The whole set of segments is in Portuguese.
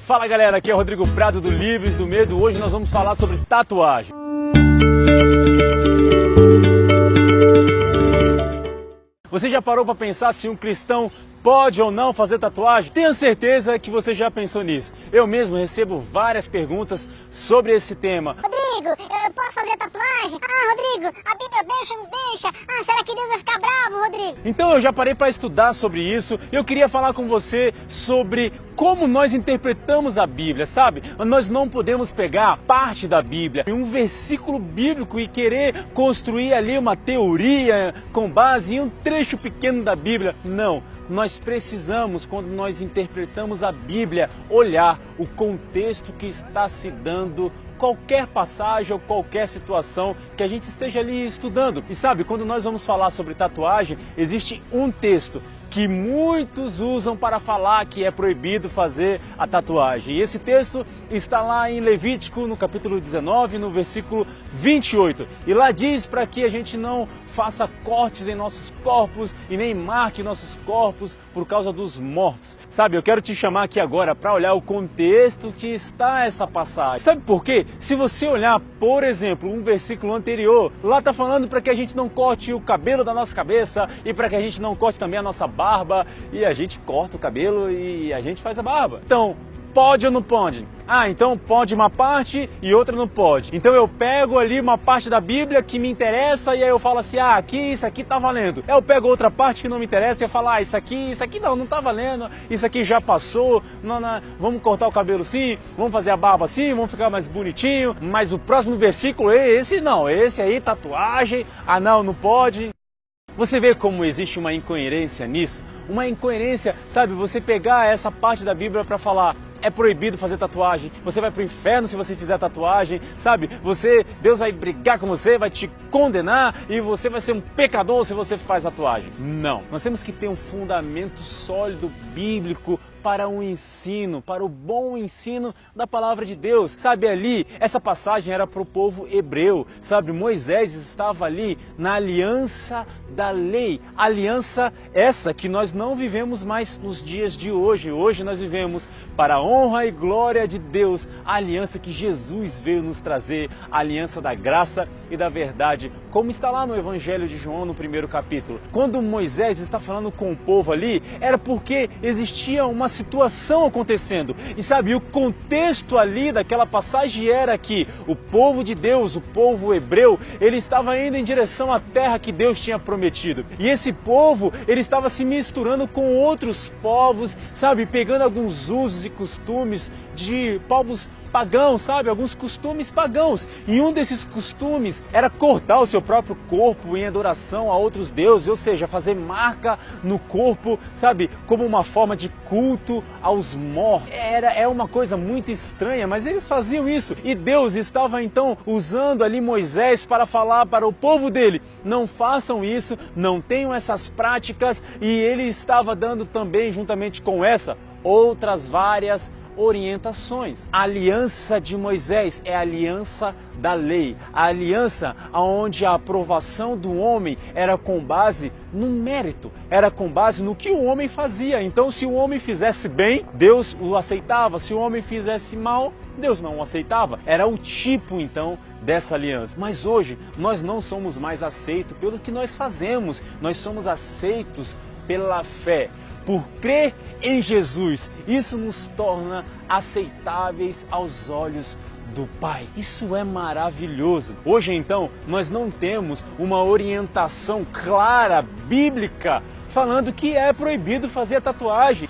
Fala galera, aqui é o Rodrigo Prado do Livres do Medo. Hoje nós vamos falar sobre tatuagem. Você já parou para pensar se um cristão pode ou não fazer tatuagem? Tenho certeza que você já pensou nisso. Eu mesmo recebo várias perguntas sobre esse tema. Rodrigo, eu posso fazer tatuagem? Ah, Rodrigo, a Bíblia deixa ou não deixa? Ah, será que Deus vai ficar bravo, Rodrigo? Então eu já parei para estudar sobre isso e eu queria falar com você sobre como nós interpretamos a Bíblia, sabe? Nós não podemos pegar parte da Bíblia, um versículo bíblico e querer construir ali uma teoria com base em um trecho pequeno da Bíblia. Não. Nós precisamos, quando nós interpretamos a Bíblia, olhar o contexto que está se dando qualquer passagem ou qualquer situação que a gente esteja ali estudando. E sabe, quando nós vamos falar sobre tatuagem, existe um texto que muitos usam para falar que é proibido fazer a tatuagem. E esse texto está lá em Levítico, no capítulo 19, no versículo 28. E lá diz para que a gente não faça cortes em nossos corpos e nem marque nossos corpos por causa dos mortos. Sabe, eu quero te chamar aqui agora para olhar o contexto que está essa passagem. Sabe por quê? Se você olhar, por exemplo, um versículo anterior, lá está falando para que a gente não corte o cabelo da nossa cabeça e para que a gente não corte também a nossa barba, e a gente corta o cabelo e a gente faz a barba. Então, pode ou não pode? Ah, então pode uma parte e outra não pode. Então eu pego ali uma parte da Bíblia que me interessa e aí eu falo assim, isso aqui tá valendo. Eu pego outra parte que não me interessa e eu falo, isso aqui não tá valendo, isso aqui já passou, não, vamos cortar o cabelo sim, vamos fazer a barba sim, vamos ficar mais bonitinho, mas o próximo versículo, esse não, esse aí, tatuagem, não pode. Você vê como existe uma incoerência nisso? Uma incoerência, sabe, você pegar essa parte da Bíblia para falar, é proibido fazer tatuagem, você vai pro inferno se você fizer tatuagem, sabe? Deus vai brigar com você, vai te condenar e você vai ser um pecador se você faz tatuagem. Não, nós temos que ter um fundamento sólido bíblico para o ensino, para o bom ensino da palavra de Deus. Sabe, ali, essa passagem era para o povo hebreu, sabe? Moisés estava ali na aliança da lei, aliança essa que nós não vivemos mais nos dias de hoje. Hoje nós vivemos para a honra e glória de Deus, a aliança que Jesus veio nos trazer, a aliança da graça e da verdade, como está lá no Evangelho de João, no primeiro capítulo. Quando Moisés está falando com o povo ali, era porque existia uma situação acontecendo. E sabe, o contexto ali daquela passagem era que o povo de Deus, o povo hebreu, ele estava indo em direção à terra que Deus tinha prometido. E esse povo, ele estava se misturando com outros povos, sabe, pegando alguns usos e costumes de povos pagãos, sabe? Alguns costumes pagãos. E um desses costumes era cortar o seu próprio corpo em adoração a outros deuses, ou seja, fazer marca no corpo, sabe? Como uma forma de culto aos mortos. É uma coisa muito estranha, mas eles faziam isso. E Deus estava então usando ali Moisés para falar para o povo dele, não façam isso, não tenham essas práticas, e ele estava dando também, juntamente com essa, outras várias orientações. A aliança de Moisés é a aliança da lei, a aliança onde a aprovação do homem era com base no mérito, era com base no que o homem fazia. Então, se o homem fizesse bem, Deus o aceitava, se o homem fizesse mal, Deus não o aceitava. Era o tipo, então, dessa aliança. Mas hoje, nós não somos mais aceitos pelo que nós fazemos, nós somos aceitos pela fé. Por crer em Jesus, isso nos torna aceitáveis aos olhos do Pai. Isso é maravilhoso. Hoje, então, nós não temos uma orientação clara, bíblica, falando que é proibido fazer a tatuagem.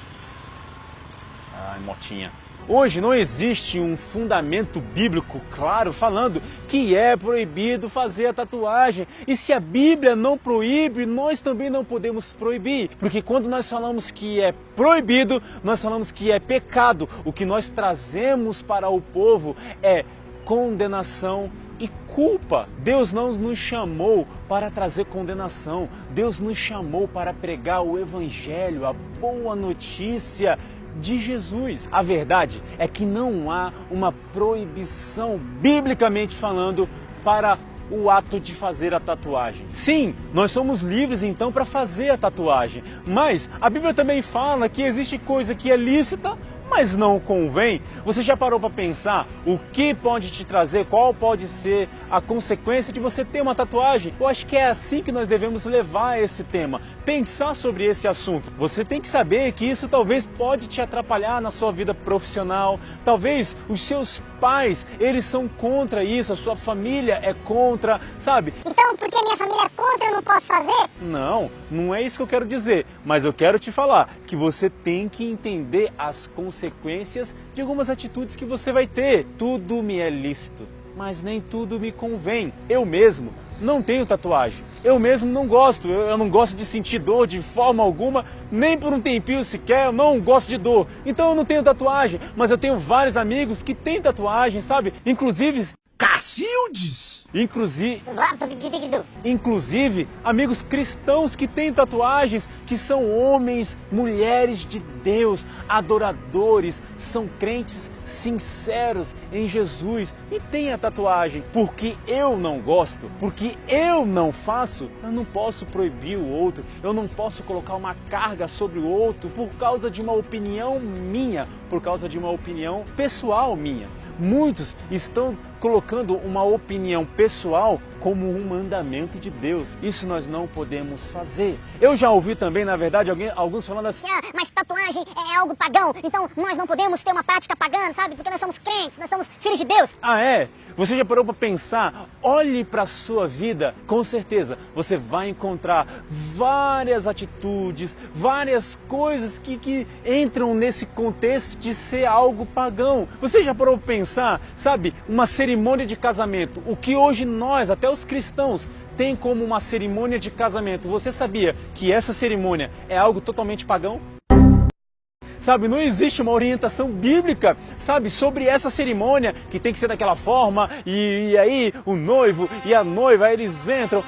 Ai, motinha. Hoje não existe um fundamento bíblico claro falando que é proibido fazer a tatuagem. E se a Bíblia não proíbe, nós também não podemos proibir. Porque quando nós falamos que é proibido, nós falamos que é pecado. O que nós trazemos para o povo é condenação e culpa. Deus não nos chamou para trazer condenação. Deus nos chamou para pregar o Evangelho, a boa notícia de Jesus. A verdade é que não há uma proibição, biblicamente falando, para o ato de fazer a tatuagem. Sim, nós somos livres então para fazer a tatuagem, mas a Bíblia também fala que existe coisa que é lícita mas não convém. Você já parou para pensar o que pode te trazer, qual pode ser a consequência de você ter uma tatuagem? Eu acho que é assim que nós devemos levar esse tema, pensar sobre esse assunto. Você tem que saber que isso talvez pode te atrapalhar na sua vida profissional, talvez os seus pais, eles são contra isso, a sua família é contra, sabe? Então, porque minha família é contra, eu não posso fazer? Não, não é isso que eu quero dizer, mas eu quero te falar que você tem que entender as consequências de algumas atitudes que você vai ter. Tudo me é lícito, mas nem tudo me convém. Eu mesmo não tenho tatuagem, eu mesmo não gosto, eu não gosto de sentir dor de forma alguma, nem por um tempinho sequer, eu não gosto de dor. Então eu não tenho tatuagem, mas eu tenho vários amigos que têm tatuagem, sabe? Inclusive... Cacildes! Inclusive, amigos cristãos que têm tatuagens, que são homens, mulheres de Deus, adoradores, são crentes sinceros em Jesus e têm a tatuagem. Porque eu não gosto, porque eu não faço, eu não posso proibir o outro, eu não posso colocar uma carga sobre o outro por causa de uma opinião minha, por causa de uma opinião pessoal minha. Muitos estão colocando uma opinião pessoal como um mandamento de Deus. Isso nós não podemos fazer. Eu já ouvi também, na verdade, alguns falando assim: ah, mas tatuagem é algo pagão, então nós não podemos ter uma prática pagã, sabe? Porque nós somos crentes, nós somos filhos de Deus. Ah, é? Você já parou para pensar? Olhe para a sua vida, com certeza você vai encontrar várias atitudes, várias coisas que entram nesse contexto de ser algo pagão. Você já parou para pensar, sabe, uma cerimônia de casamento, o que hoje nós, até os cristãos, tem como uma cerimônia de casamento. Você sabia que essa cerimônia é algo totalmente pagão? Sabe, não existe uma orientação bíblica, sabe, sobre essa cerimônia, que tem que ser daquela forma, e aí o noivo e a noiva, eles entram,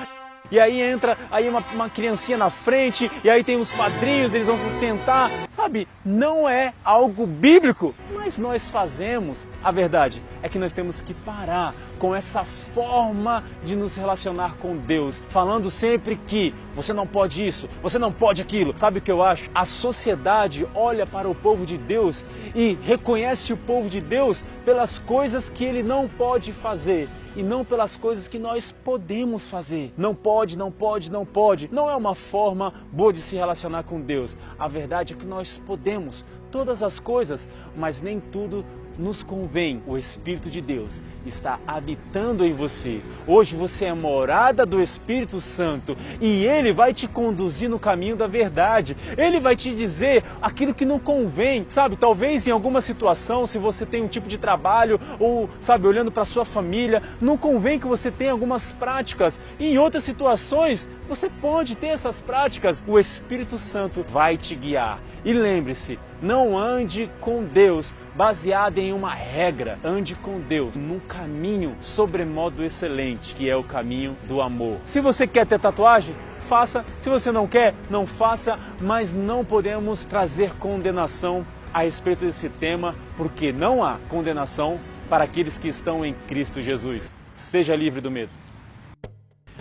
e aí entra aí uma criancinha na frente, e aí tem os padrinhos, eles vão se sentar, sabe, não é algo bíblico, mas nós fazemos. A verdade é que nós temos que parar com essa forma de nos relacionar com Deus, falando sempre que você não pode isso, você não pode aquilo. Sabe o que eu acho? A sociedade olha para o povo de Deus e reconhece o povo de Deus pelas coisas que ele não pode fazer e não pelas coisas que nós podemos fazer. Não pode, não pode, não pode. Não é uma forma boa de se relacionar com Deus. A verdade é que nós podemos todas as coisas, mas nem tudo nos convém. O Espírito de Deus está habitando em você. Hoje você é morada do Espírito Santo e Ele vai te conduzir no caminho da verdade. Ele vai te dizer aquilo que não convém, sabe? Talvez em alguma situação, se você tem um tipo de trabalho ou, sabe, olhando para sua família, não convém que você tenha algumas práticas. E em outras situações, você pode ter essas práticas. O Espírito Santo vai te guiar. E lembre-se, não ande com Deus baseado em uma regra. Ande com Deus num caminho sobremodo excelente, que é o caminho do amor. Se você quer ter tatuagem, faça. Se você não quer, não faça. Mas não podemos trazer condenação a respeito desse tema, porque não há condenação para aqueles que estão em Cristo Jesus. Seja livre do medo.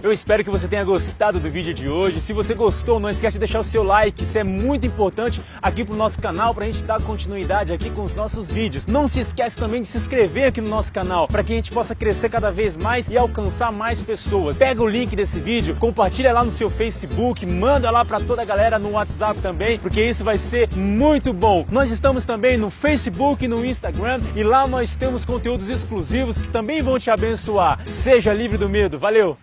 Eu espero que você tenha gostado do vídeo de hoje. Se você gostou, não esquece de deixar o seu like, isso é muito importante aqui pro nosso canal, pra gente dar continuidade aqui com os nossos vídeos. Não se esquece também de se inscrever aqui no nosso canal, para que a gente possa crescer cada vez mais e alcançar mais pessoas. Pega o link desse vídeo, compartilha lá no seu Facebook, manda lá pra toda a galera no WhatsApp também, porque isso vai ser muito bom. Nós estamos também no Facebook, no Instagram, e lá nós temos conteúdos exclusivos que também vão te abençoar. Seja livre do medo. Valeu!